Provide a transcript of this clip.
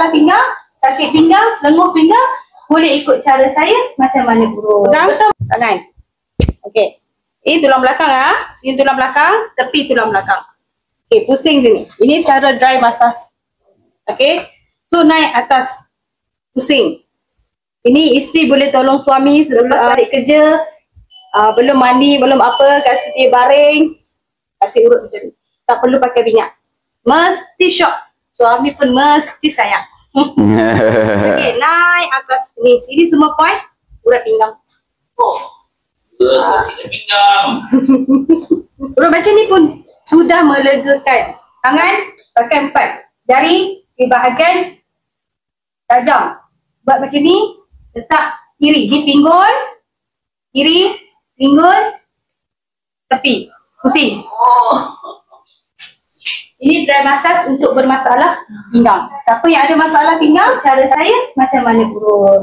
masalah pinggang, sakit pinggang, lenguh pinggang, boleh ikut cara saya macam mana urut. Pegang betul tangan. Okey. Ini tulang belakang Sini tulang belakang, tepi tulang belakang. Okey, pusing sini. Ini cara dry massage. Okey. So naik atas. Pusing. Ini isteri boleh tolong suami selepas balik kerja. Belum mandi, belum apa, kasih dia baring. Kasih urut macam ni. Tak perlu pakai minyak. Mesti syok. Suami pun mesti sayang. Okey, naik atas ni. Sini semua point. Urat pinggang. Sakit pinggang. Urat macam ni pun sudah melegakan. Tangan pakai 4. Jari di bahagian tajam. Buat macam ni. Letak kiri. Di pinggul. Kiri. Pinggul. Tepi. Pusing. Ini dry massage untuk bermasalah pinggang. Siapa yang ada masalah pinggang, cara saya macam mana urut.